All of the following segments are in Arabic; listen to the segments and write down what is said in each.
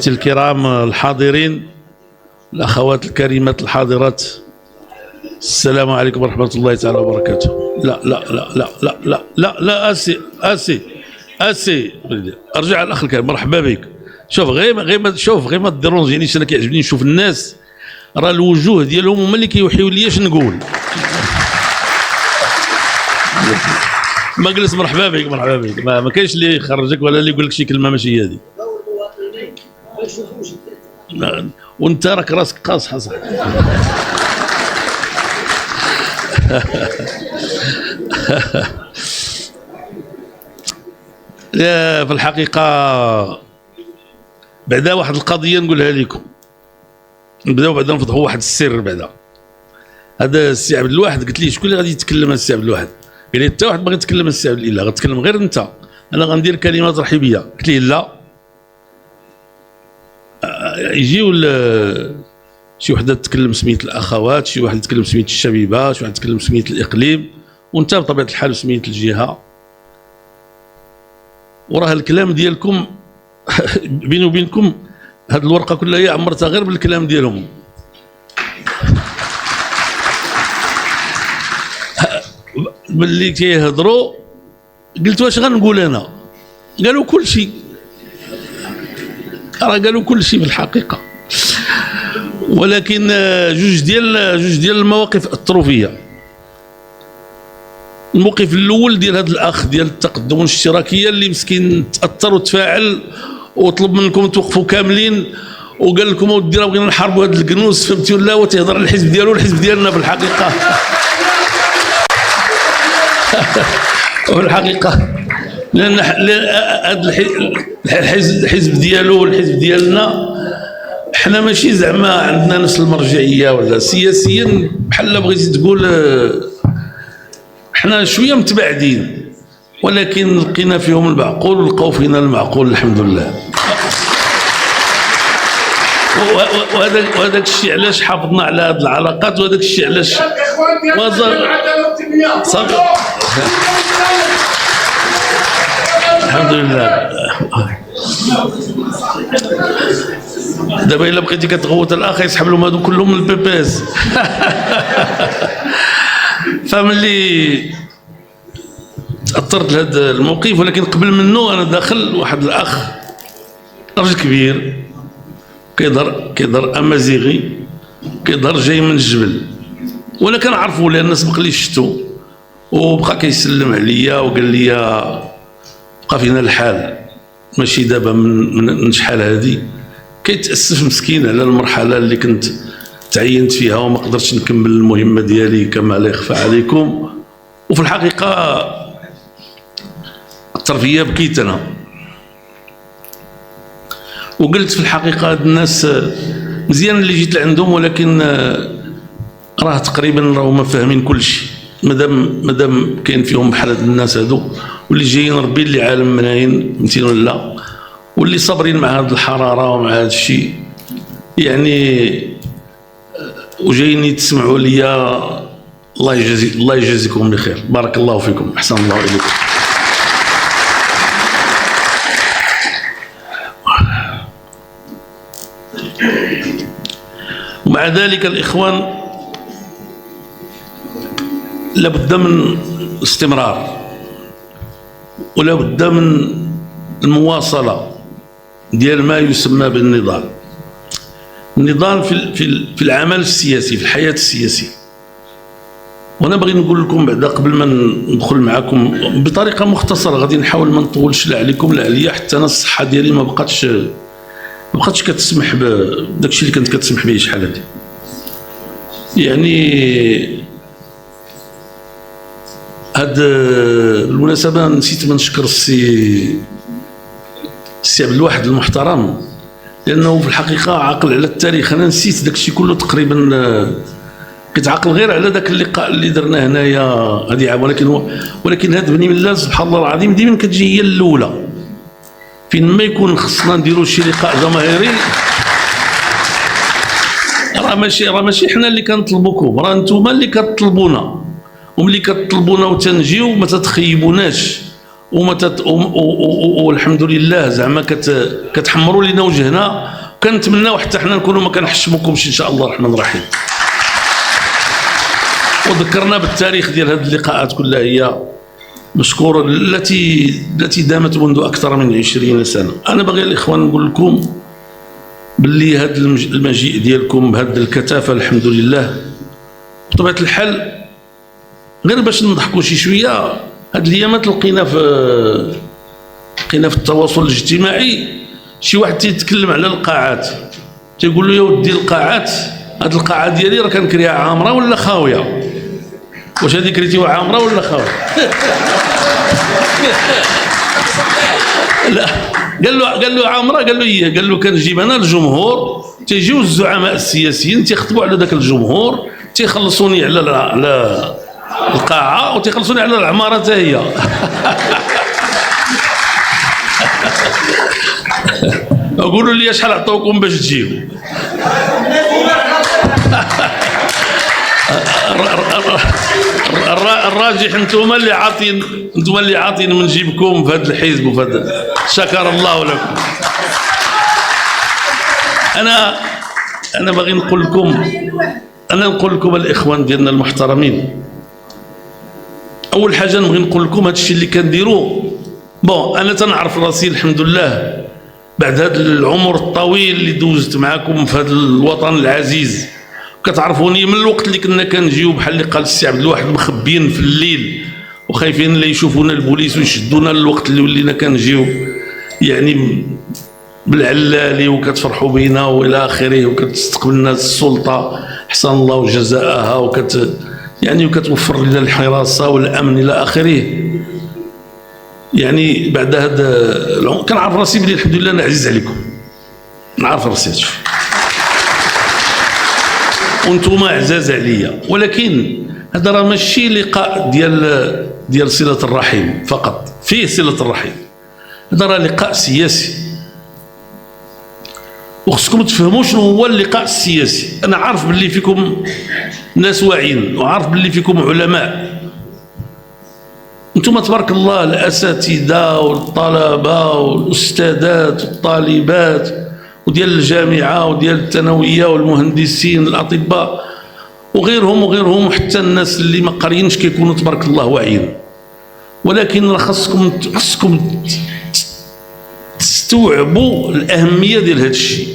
الكرام الحاضرين، الأخوات الكريمات الحاضرات، السلام عليكم ورحمة الله تعالى وبركاته. لا لا لا لا لا لا لا لا أسي أرجع الأخ الكريم، مرحبا بك. شوف غير ما تديرونجينيش، أنا كيعجبني نشوف الناس راه الوجوه ديالهم هما اللي كيوحيو لي اش نقول. ما جلس مرحبا بك ما كاينش اللي يخرجك ولا اللي يقول لك شي كلمه ماشي هذه. وانت راك راسك قاصحه صح. لا في الحقيقه بعدا واحد القضيه نقولها لكم، نبداو بعدا نفضحوا واحد السر. بعدا هذا السي عبد الواحد قلت لي شكون اللي غادي يتكلم السي عبد الواحد؟ قال لي حتى واحد باغي يتكلم السي عبد الاله، غتكلم غير انت، انا غندير كلمات ترحيبيه. قلت لي لا، يجيو شي وحده تتكلم سميت الاخوات، شي واحد يتكلم سميت الشبيبه، شي واحد يتكلم سميت الاقليم، وانت بطبيعه الحال سميت الجهه. وراه الكلام ديالكم بيني وبينكم هاد الورقه كلها عمرتها غير بالكلام ديالهم. ملي كيهضروا قلت واش غنقول انا؟ قالوا كل شيء، راه قالوا كل شيء في الحقيقه. ولكن جوج ديال المواقف اثروا فيا. الموقف الاول ديال هذا الاخ ديال التقدم والاشتراكيه اللي مسكين تاثر وتفاعل وطلب منكم توقفوا كاملين وقال لكم اودي راه بغينا نحاربوا هذا الكنوز، فهمتي ولا؟ وتهضر على الحزب ديالو والحزب ديالنا في الحقيقه. وفي الحقيقه لان هذا الحزب ديالو والحزب ديالنا حنا ماشي زعما عندنا نفس المرجعيه ولا سياسيا، بحال بغيتي تقول حنا شويه متباعدين، ولكن لقينا فيهم المعقول ولقاو فينا المعقول الحمد لله. وهذاك الشيء علاش حافظنا على هذه العلاقات، وهذاك الشيء علاش صافي الحمد لله. دابا الا بقيتي كتغوت الاخ يسحب لهم هذو كلهم من البي بي اس. فملي تاثرت لهذا الموقف، ولكن قبل منه انا داخل واحد الاخ راجل كبير كيظهر امازيغي، كيظهر جاي من الجبل، وانا كنعرفو لان سبق لي شفتو وبقى كيسلم عليا وقال لي بقى فينا الحال ماشي دابا من شحال هادي. كيتاسف مسكين على المرحله اللي كنت تعينت فيها وما قدرتش نكمل المهمه ديالي كما لا يخفى عليكم. وفي الحقيقه اثر فيا، بكيت انا وقلت في الحقيقه هاد الناس مزيان اللي جيت لعندهم، ولكن راه تقريبا راهما فاهمين كل شيء. مادام كاين فيهم بحال هاد الناس هادو واللي جايين ربي اللي عالم مناين، فهمتيني ولا؟ واللي صابرين مع هاد الحراره ومع هاد الشيء يعني، وجايين يتسمعوا ليا. الله يجازيكم بخير، بارك الله فيكم، احسن الله اليكم. ومع ذلك الإخوان لابد من الاستمرار ولابد من المواصلة ديال ما يسمى بالنضال. النضال في العمل السياسي، في الحياة السياسية. وانا باغي نقول لكم بعدا قبل ما ندخل معكم بطريقة مختصرة، غادي نحاول ما نطولش لا عليكم لا عليا، حتى انا الصحة ديالي ما بقاتش كتسمح بداكشي اللي كنت كتسمح به شحال هادي. يعني هاد المناسبة نسيت ما نشكر السي عبد الواحد المحترم، لأنه في الحقيقة عاقل على التاريخ. أنا نسيت داكشي كله تقريبا، كتعاقل غير على داك اللقاء اللي درناه هنايا هادي عام. ولكن هاد بني ملال سبحان الله العظيم ديما كتجي هي الأولى فين ما يكون خصنا نديرو شي لقاء جماهيري. راه ماشي حنا اللي كنطلبوكم، راه نتوما اللي كتطلبونا، وملي كتطلبونا وتنجيو ما تتخيبوناش والحمد لله زعما كتحمروا لنا وجهنا، وكنتمناو حتى حنا نكونوا ما كنحشموكمش ان شاء الله الرحمن الرحيم. وذكرنا بالتاريخ ديال هذه اللقاءات كلها هي مشكورة التي دامت منذ أكثر من 20 سنة. أنا باغي الإخوان نقول لكم باللي هذا المجيء ديالكم بهذه الكثافة الحمد لله بطبيعة الحال غير باش نضحكوا شي شوية. هاد الأيامات لقينا في التواصل الاجتماعي شي واحد تيتكلم على القاعات، تيقول له يا ودي القاعات، هاد القاعة ديالي راه كنكريها عامرة ولا خاوية؟ واش هذيك كريتيها عامرة ولا خاوية؟ لا قال له عامرة، قال له ايه، قال له كنجيب انا الجمهور، تيجيو الزعماء السياسيين تيخطبوا على ذاك الجمهور، تيخلصوني على القاعة وتيخلصوني على العمارة حتى هي. قولوا لي شحال عطاوكم باش تجيو؟ الراجح انتم اللي عاطين من جيبكم في هذا الحزب وفي هذا. شكر الله لكم. انا باغي نقول لكم الاخوان ديالنا المحترمين، اول حاجه نبغي نقول لكم هذا الشيء اللي كنديروه. انا تنعرف راسي الحمد لله بعد هذا العمر الطويل اللي دوزت معكم في هذا الوطن العزيز. كتعرفوني من الوقت اللي كنا كنجيو بحال اللي قال السي عبد الواحد مخبيين في الليل وخايفين لا يشوفونا البوليس ويشدونا، الوقت اللي ولينا كنجيو يعني بالعلالي وكتفرحوا بينا والى اخره، وكتستقبلنا السلطه احسن الله جزاءها، وكتوفر لنا الحراسه والامن الى اخره. يعني بعد هذا كنعرف راسي بلي الحمد لله انا عزيز عليكم، نعرف راسي هادشي وانتم عزاز عليا. ولكن هذا راه ماشي لقاء ديال صله الرحم فقط، فيه صله الرحم، هذا راه لقاء سياسي، وخصكم تفهموا شنو هو اللقاء السياسي. انا عارف باللي فيكم ناس واعيين، وعارف باللي فيكم علماء، انتم تبارك الله الاساتذه والطلبه والاستاذات والطالبات وديال الجامعه وديال الثانويه والمهندسين الاطباء وغيرهم وحتى الناس اللي ما قاريينش كيكونوا تبارك الله واعيين. ولكن راه خاصكم تستوعبوا الاهميه ديال هذا الشيء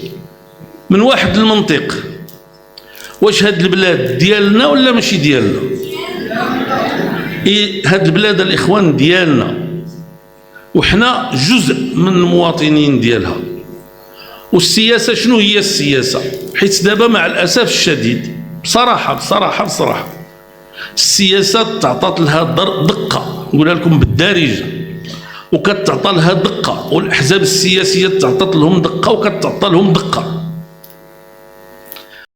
من واحد المنطق. واش هاد البلاد ديالنا ولا ماشي ديالنا؟ هاد البلاد الاخوان ديالنا، وحنا جزء من المواطنين ديالها. والسياسه شنو هي السياسه؟ حيت دابا مع الاسف الشديد بصراحه السياسه تعطات لها دقه، نقولها لكم بالدارجه، وكتعطى لها دقه، والاحزاب السياسيه تعطات لهم دقه وكتعطى لهم دقه.